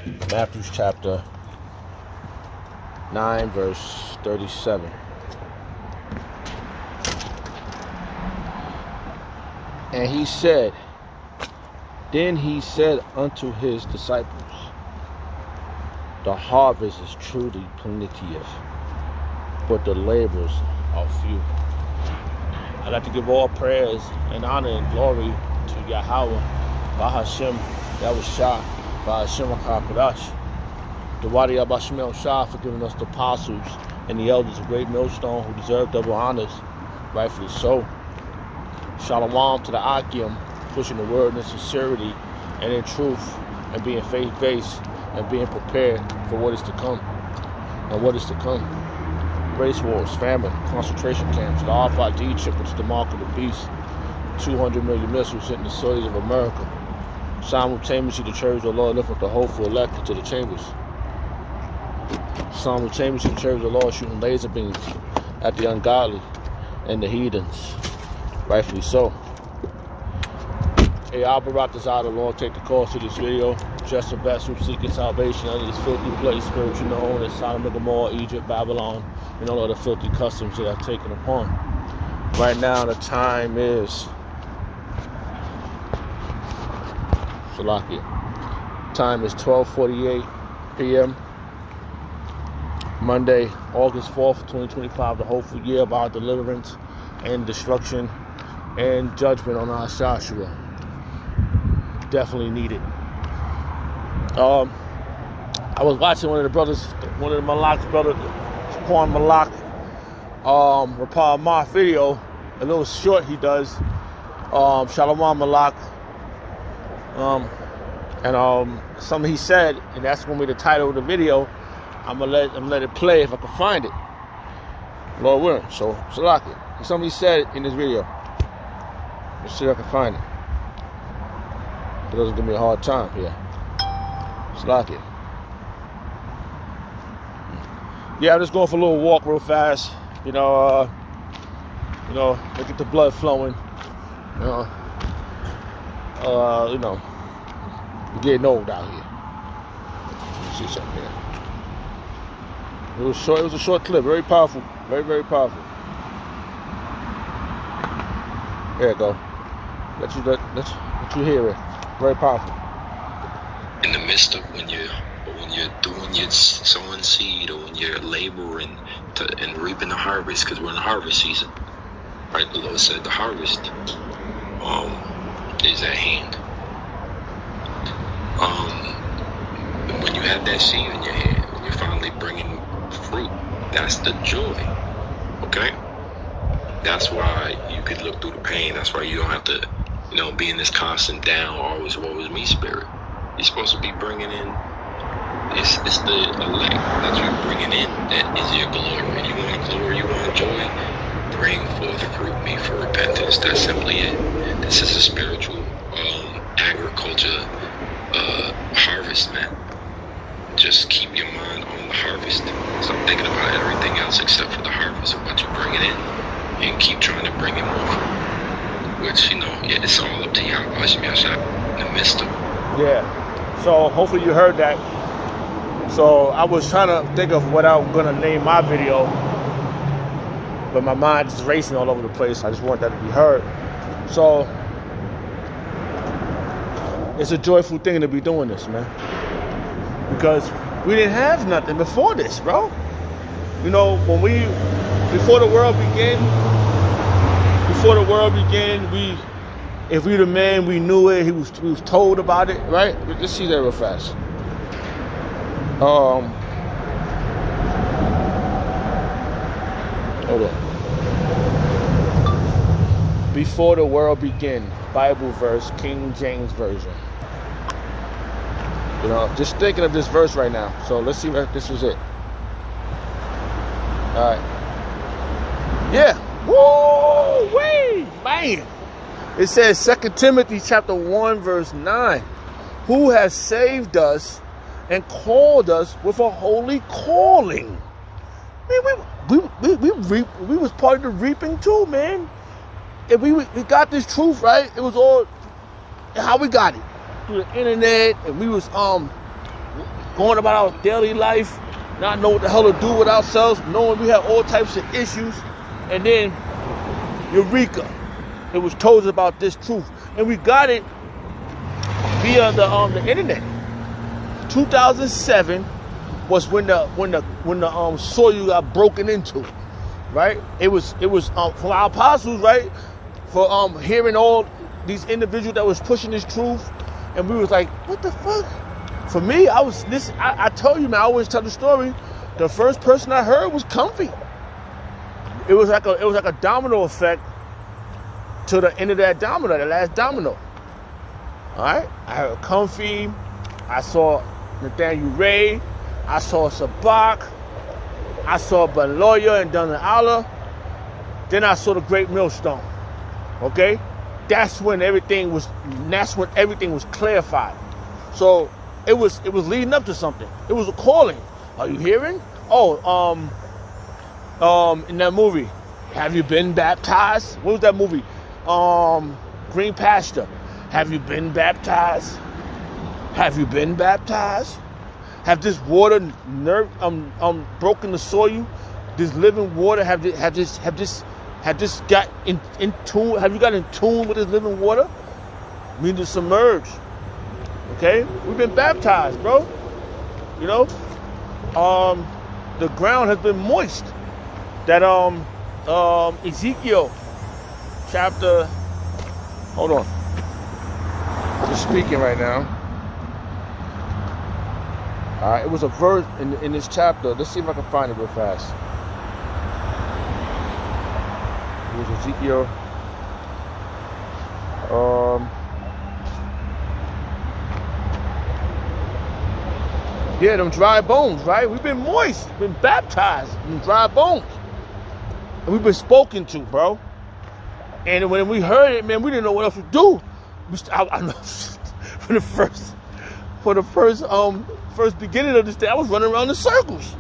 Matthew chapter 9, verse 37. And he said, then he said unto his disciples, the harvest is truly plenteous, but the laborers are few. I'd like to give all prayers and honor and glory to Yahweh, Bahashem, Yahushua, Bahashem HaKadosh, the Wadi Abashmel Shah for giving us the apostles and the elders of Great Millstone who deserve double honors, rightfully so. Shalom to the Akim, pushing the word in sincerity and in truth, and being faith-based and being prepared for what is to come. And what is to come. Race wars, famine, concentration camps, the RFID chip, which is the mark of the beast, 200 million missiles hitting the soils of America. Simultaneously, the church of the Lord lift up the hopeful elect into the chambers. Simultaneously, the church of the Lord shooting laser beams at the ungodly and the heathens. Rightfully so. Hey, Al Barak desire the Lord take the course of this video. Just the best who seeking salvation under this filthy place, spiritual known as Sodom and Gomorrah, Egypt, Babylon, and all other filthy customs that I've taken upon. Right now, the time is Salakia. Time is 12:48 p.m. Monday, August 4th, 2025, the hopeful year of our deliverance and destruction and judgment on our Joshua. Definitely needed. I was watching one of the Malak's brothers, Quan Malak, Rapal Ma video, a little short he does, Shalom Malak, and something he said, and that's gonna be the title of the video. I'm gonna let it play if I can find it. Lord willing. So Salakia. Something he said in this video. Let's see if I can find it. It doesn't give me a hard time here. Salakia. Yeah, I'm just going for a little walk real fast. Look at the blood flowing. We're getting old out here. Let's see something here. It was short. It was a short clip. Very powerful. Very, very powerful. There you go. Let you hear it. Very powerful. In the midst of when you're doing your sowing seed, or when you're laboring and reaping the harvest, because we're in the harvest season, right? The Lord said the harvest is at hand. When you have that seed in your hand, when you're finally bringing fruit, that's the joy. Okay? That's why you could look through the pain. That's why you don't have to, be in this constant down, always woe is me spirit. You're supposed to be bringing in, it's the elect that you're bringing in that is your glory. You want glory, you want joy, bring forth fruit, me for repentance. That's simply it. This is a spiritual agriculture harvest, man. Just keep your mind on the harvest. Stop thinking about everything else except for the harvest of what you're bringing in, and keep trying to bring in more fruit. Which, it's all up to Yahweh in the midst of it. Yeah. So hopefully you heard that. So I was trying to think of what I'm gonna name my video, but my mind is racing all over the place. I just want that to be heard. So it's a joyful thing to be doing this, man. Because we didn't have nothing before this, bro. Before the world began, if we the man, we knew it. We was told about it, right? Let's see that real fast. Hold on. Before the world began, Bible verse, King James Version. Just thinking of this verse right now. So let's see if this was it. All right. Yeah. Woo! Wait, man. It says 2 Timothy chapter 1 verse 9. Who has saved us and called us with a holy calling. We was part of the reaping too, man. And we got this truth, right? It was all how we got it. Through the internet, and we was going about our daily life, not know what the hell to do with ourselves, knowing we have all types of issues, and then Eureka, it was told us about this truth, and we got it via the internet. 2007 was when the soil got broken into, right? It was from our apostles, right? For hearing all these individuals that was pushing this truth, and we was like, what the fuck? For me, I told you, man, I always tell the story. The first person I heard was Comfy. It was like a domino effect to the end of that domino, the last domino. All right, I heard Comfy. I saw Nathaniel Ray. I saw Sabak. I saw Ben Lawyer and Donna Allah. Then I saw the Great Millstone. Okay, that's when everything was clarified. So it was leading up to something. It was a calling. Are you hearing? Oh, in that movie, Have You Been Baptized? What was that movie? Green Pasture. Have you been baptized? Have you been baptized? Have this water broken the soil? This living water have this got in tune? Have you got in tune with this living water? We need to submerge. Okay, we've been baptized, bro. You know, the ground has been moist. That Ezekiel chapter. Hold on. Just speaking right now. It was a verse in this chapter. Let's see if I can find it real fast. It was Ezekiel. Yeah, them dry bones, right? We've been moist, been baptized in dry bones. And we've been spoken to, bro. And when we heard it, man, we didn't know what else to do. I know for the first beginning of this day, I was running around in circles.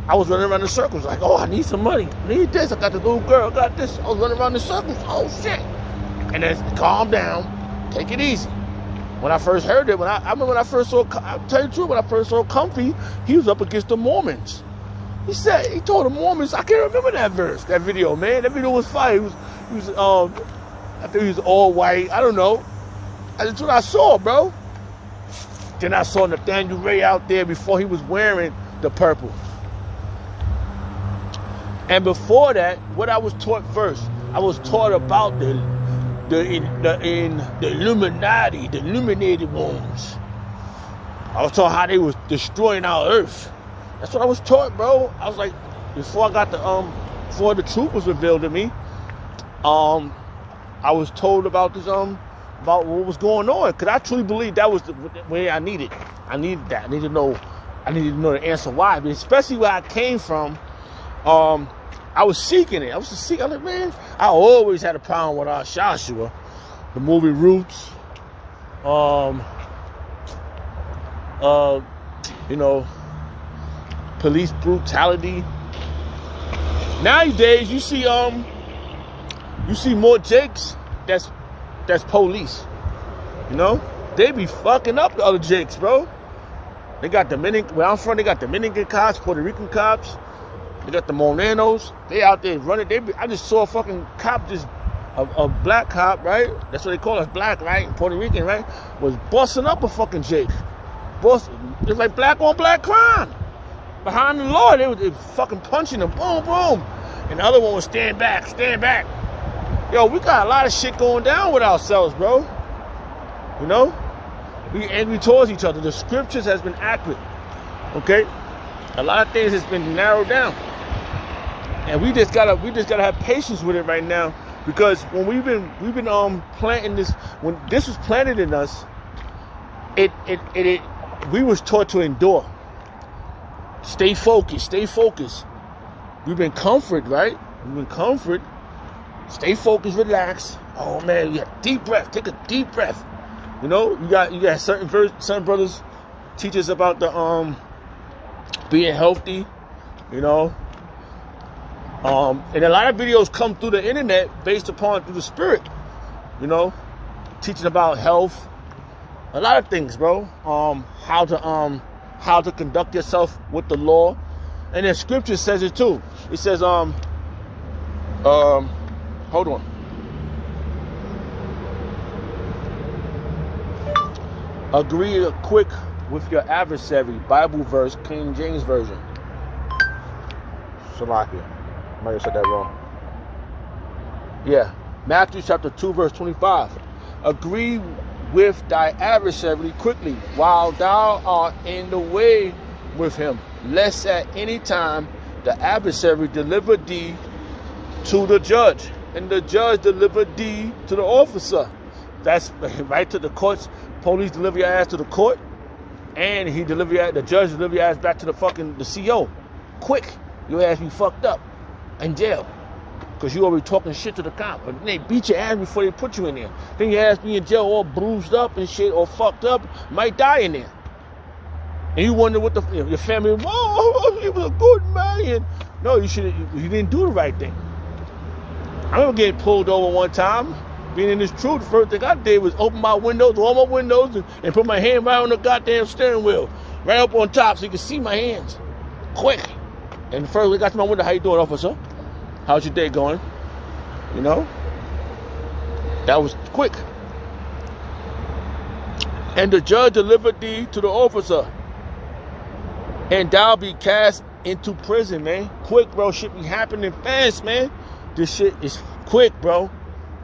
Like, oh, I need some money. I need this. I got the little girl. I got this. I was running around in circles. Oh, shit. And then calm down. Take it easy. When I first heard it, I remember when I first saw, I'll tell you the truth, when I first saw Comfy, he was up against the Mormons. He told the Mormons, I can't remember that verse, that video, man. That video was fire. He was I think he was all white. I don't know. That's what I saw, bro. Then I saw Nathaniel Ray out there before he was wearing the purple. And before that, what I was taught first, I was taught about the Illuminati, the illuminated ones. I was taught how they was destroying our earth. That's what I was taught, bro. I was like, before the truth was revealed to me, I was told about this, about what was going on, because I truly believe that was the way I needed. I needed that. I needed to know the answer why. But especially where I came from, I was seeking it. I was like, man, I always had a problem with Joshua, the movie Roots, you know, police brutality. Nowadays, you see more Jakes that's police. You know, they be fucking up the other Jakes, bro. They got where I'm from, they got Dominican cops, Puerto Rican cops. They got the Morenos. They out there running. I just saw a fucking cop, a black cop, right? That's what they call us, black, right? Puerto Rican, right? Was busting up a fucking Jake. It's like black on black crime. Behind the law, they were fucking punching them. Boom, boom. And the other one was stand back. Yo, we got a lot of shit going down with ourselves, bro. You know? We angry towards each other. The scriptures has been accurate. Okay? A lot of things has been narrowed down. And we just gotta have patience with it right now, because when we've been planting this, when this was planted in us, we was taught to endure. Stay focused. We've been comforted, right? Stay focused, relax. Oh man, you got deep breath. Take a deep breath. You know, you got certain brothers teach us about the being healthy, you know. And a lot of videos come through the internet based upon through the spirit, you know, teaching about health, a lot of things, bro. How how to conduct yourself with the law. And then scripture says it too. It says, hold on. Agree quick with your adversary. Bible verse, King James Version. Salakia. I might have said that wrong. Yeah. Matthew chapter 2, verse 25. Agree with thy adversary quickly while thou art in the way with him, lest at any time the adversary deliver thee to the judge, and the judge deliver thee to the officer. That's right, to the courts. Police deliver your ass to the court, and the judge deliver your ass back to the CO. Quick, your ass be fucked up in jail. Because you already talking shit to the cop. But they beat your ass before they put you in there. Then your ass be in jail all bruised up and shit, or fucked up, might die in there. And you wonder what your family, oh, he was a good man. No, you didn't do the right thing. I remember getting pulled over one time, being in this truth. The first thing I did was open all my windows, and put my hand right on the goddamn steering wheel, right up on top so you can see my hands. Quick. And first we got to my window, how you doing, officer? How's your day going? You know? That was quick. And the judge delivered thee to the officer, and thou be cast into prison, man. Quick, bro. Shit be happening fast, man. This shit is quick, bro.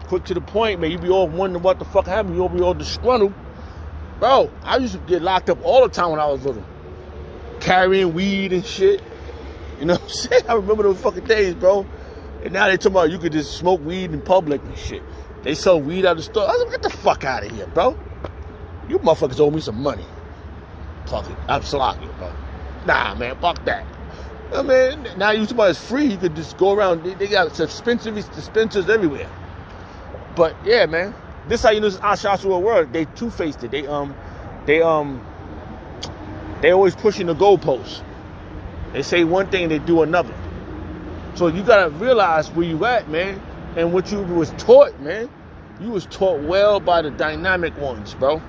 Quick to the point, man. You be all wondering what the fuck happened. You'll be all disgruntled. Bro, I used to get locked up all the time when I was little. Carrying weed and shit. You know what I'm saying? I remember those fucking days, bro. And now they talking about you could just smoke weed in public and shit. They sell weed out of the store. I was like, get the fuck out of here, bro. You motherfuckers owe me some money. Fuck it. I'm sloppy, bro. Nah, man, fuck that. I mean, now you talking about it's free. You could just go around. They got dispensers everywhere. But yeah, man. This how you know this Ashashua word. They two-faced it. They always pushing the goalposts. They say one thing, they do another. So you gotta realize where you at, man, and what you was taught, man. You was taught well by the dynamic ones, bro.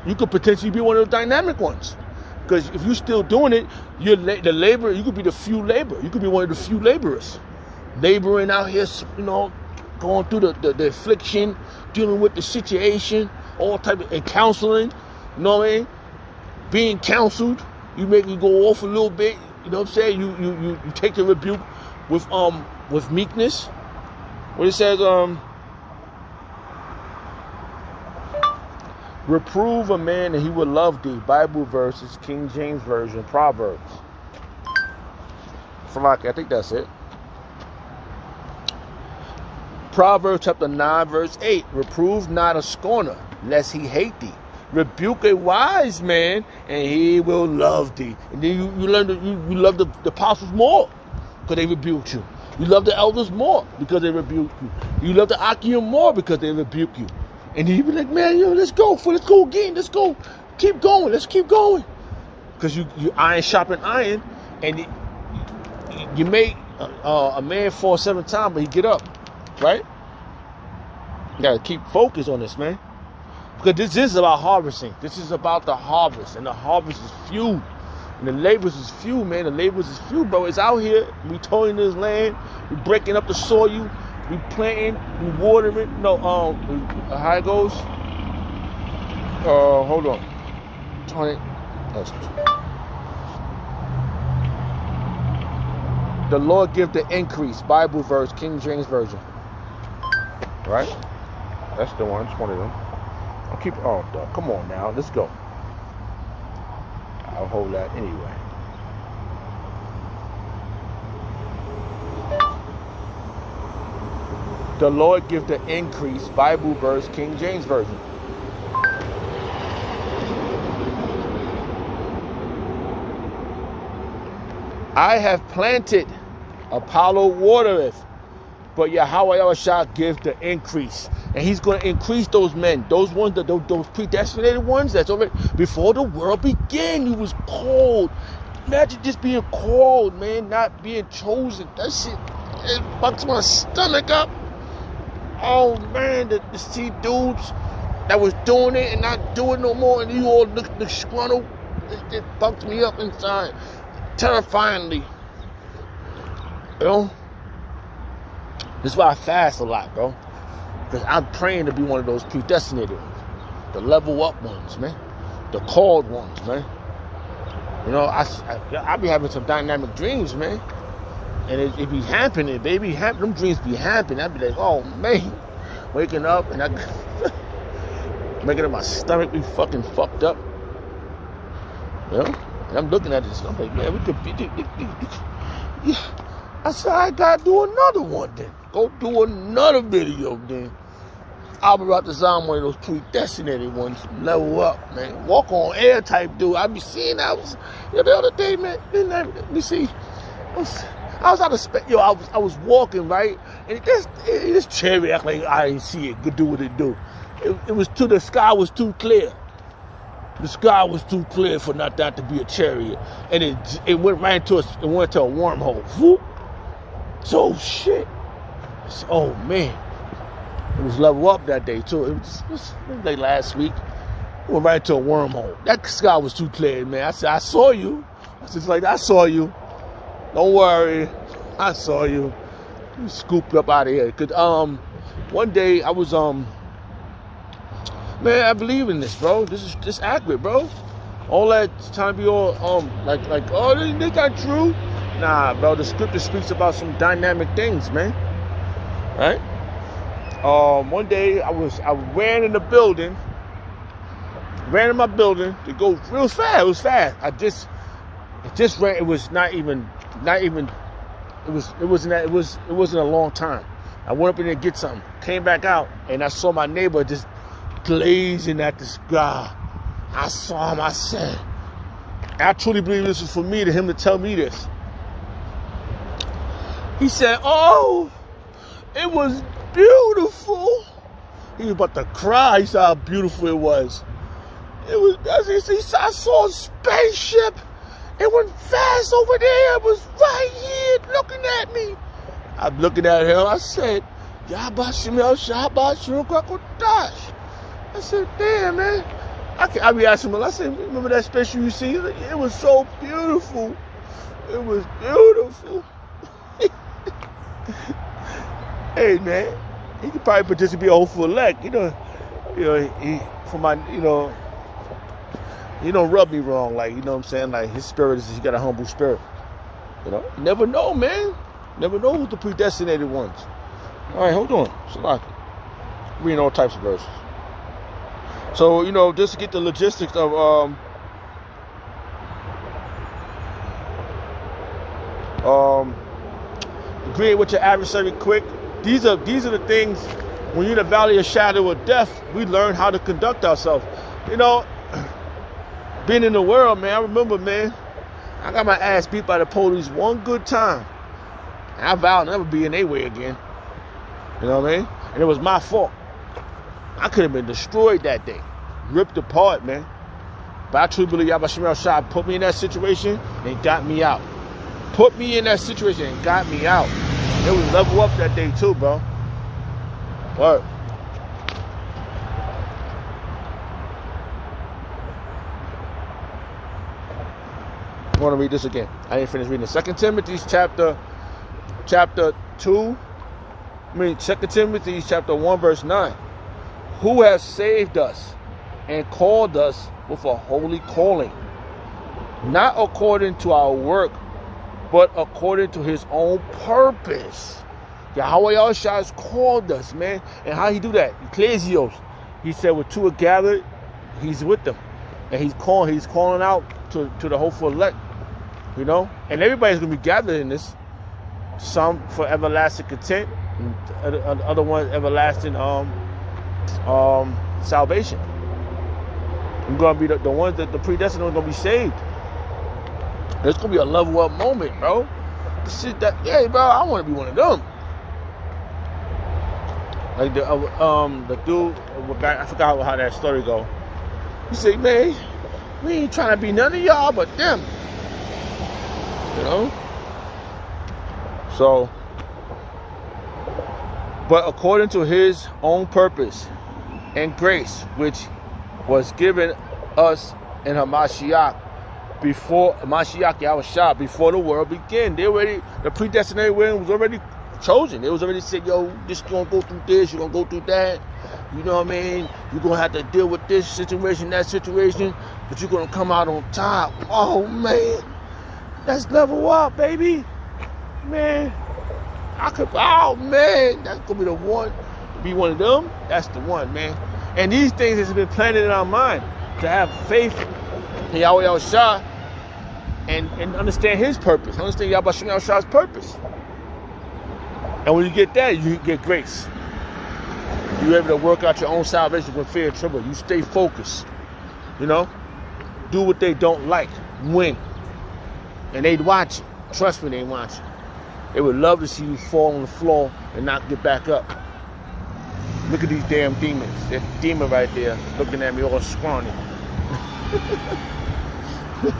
You could potentially be one of the dynamic ones, because if you're still doing it, you're the labor. You could be the few labor. You could be one of the few laborers, laboring out here, you know, going through the affliction, dealing with the situation, all type of, and counseling. You know what I mean? Being counseled. You make you go off a little bit, you know what I'm saying? You take the rebuke with meekness. What it says, reprove a man and he will love thee. Bible verses, King James Version, Proverbs. I think that's it. Proverbs chapter 9, verse 8. Reprove not a scorner, lest he hate thee. Rebuke a wise man, and he will love thee. And then you learn you love the apostles more because they rebuked you. You love the elders more because they rebuke you. You love the Akim more because they rebuke you. And then you be like, man, let's go again. Let's go. Keep going. Let's keep going. Because you iron sharpen iron, and you make a man fall 7 times, but he get up, right? You gotta keep focused on this, man. Because this is about harvesting. This is about the harvest. And the harvest is few. And the laborers is few, man. The laborers is few, bro. It's out here. We towing this land. We breaking up the soil. We planting. We watering. No, how it goes? Hold on. 20. The Lord give the increase. Bible verse, King James Version. Right? That's the one. It's one of them. Come on now, let's go. I'll hold that anyway. The Lord give the increase. Bible verse, King James Version. I have planted, Apollo watereth, but Yahweh shall give the increase. And he's going to increase those men, those ones, those predestinated ones that's already, before the world began, you was called. Imagine just being called, man, not being chosen. That shit, it fucks my stomach up. Oh, man, to see dudes that was doing it and not doing no more, and you all look disgruntled. It fucked me up inside, terrifyingly. You know? This is why I fast a lot, bro. Because I'm praying to be one of those predestinated ones. The level up ones, man. The called ones, man. You know, I be having some dynamic dreams, man. And it be happening, baby. Them dreams be happening. I be like, oh, man. Waking up and making my stomach be fucking fucked up. You know? And I'm looking at this. I'm like, man, we could be... Yeah. I said, I gotta do another one then. Go do another video then. I'll be about to design one of those predestinated ones. Level up, man. Walk on air type dude. I be seeing that. The other day, man. Let me see. I was out of space. I was walking, right? And this cherry act like I didn't see it. Could do what it do. The sky was too clear. The sky was too clear for not that to be a chariot. And it went right into a wormhole. Whoop. So shit. Oh man. It was level up that day too. It was like last week. It went right into a wormhole. That sky was too clear, man. I said, I saw you. I saw you. Don't worry. I saw you. You scooped up out of here. Cause one day I was man, I believe in this, bro. This is accurate, bro. All that trying to be all like oh, this not true. Nah, bro. The scripture speaks about some dynamic things, man. Right? One day I ran in the building. Ran in my building to go real fast. It was fast. It just ran. It was not even. It wasn't a long time. I went up in there to get something. Came back out and I saw my neighbor just glazing at the sky. I saw him. I said, I truly believe this was for me, to him to tell me this. He said, "Oh, it was beautiful." He was about to cry. He said how beautiful it was. It was. I saw a spaceship. It went fast over there. It was right here looking at me. I'm looking at him. I said, Yabashimel Shabashim Krakodash. I said, damn, man. I be asking him, I said, remember that spaceship you see? It was so beautiful. It was beautiful. Hey, man. He could probably participate a hopeful elect. He don't rub me wrong, like, you know what I'm saying? Like, his spirit he got a humble spirit. You know? You never know, man. Never know who's the predestinated ones. All right, hold on. Salaki. Reading all types of verses. So, just to get the logistics of agreeing with your adversary quick. These are the things, when you're in the valley of shadow of death, we learn how to conduct ourselves. Being in the world, man, I remember, man, I got my ass beat by the police one good time. I vowed never be in their way again. You know what I mean? And it was my fault. I could have been destroyed that day. Ripped apart, man. But I truly believe Yahweh Shemel Shah put me in that situation and got me out. Put me in that situation and got me out. It was level up that day too, bro. What? I want to read this again. I didn't finish reading it. 2 Timothy chapter 2. 2 Timothy chapter 1 verse 9. Who has saved us and called us with a holy calling, not according to our work, but according to his own purpose. Yahweh Yahushua has called us, man. And how he do that? Ecclesios. He said, with two are gathered, he's with them. And he's calling out to the hopeful elect. And everybody's going to be gathered in this. Some for everlasting content, and other ones everlasting salvation. We're going to be the ones that the predestined are going to be saved. It's going to be a level up moment, bro. Yeah, bro, I want to be one of them. Like the dude, I forgot how that story go. He said, man, we ain't trying to be none of y'all but them. So, but according to his own purpose and grace, which was given us and Hamashiach before Hamashiach Yahushua, before the world began. The predestinated way was already chosen. It was already said, yo, this gonna go through this, you're gonna go through that. You know what I mean? You're gonna have to deal with this situation, that situation, but you're gonna come out on top. Oh man, let's level up, baby. Man, oh man, that's gonna be the one. Be one of them. That's the one, man. And these things has been planted in our mind to have faith in Yahweh Yahushua and understand His purpose. Understand Yahweh Yahushua's purpose. And when you get that, you get grace. You're able to work out your own salvation with fear and trembling. You stay focused. You know? Do what they don't like. Win. And they watch it. Trust me, they watch it. They would love to see you fall on the floor and not get back up. Look at these damn demons. That demon right there looking at me all scrawny.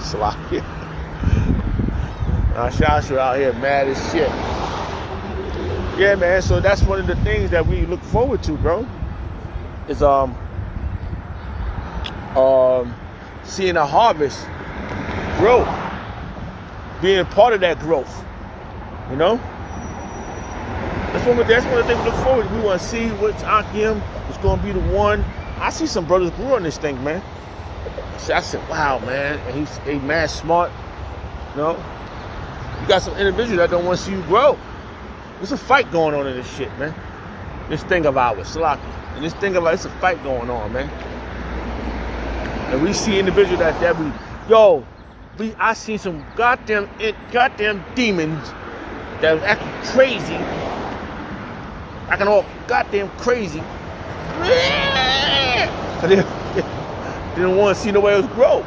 Sloppy. Shasha out here mad as shit. Yeah, man, so that's one of the things that we look forward to, bro. Is seeing a harvest grow. Being part of that growth. You know? That's one of the things we look forward to. We want to see what's Akim is going to be the one. I see some brothers grew on this thing, man. I said, wow, man. And he's mad smart. You know? You got some individuals that don't want to see you grow. There's a fight going on in this shit, man. This thing of ours, Salaki. And this thing of ours, it's a fight going on, man. And we see individuals I seen some goddamn demons that was acting crazy. Acting all goddamn crazy. They didn't want to see nobody else grow.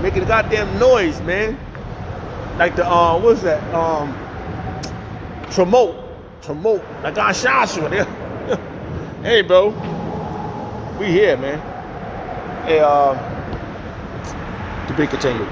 Making a goddamn noise, man. Like the what's that? Tramote. Like on Shasha. Hey, bro. We here, man. Hey, to be continued.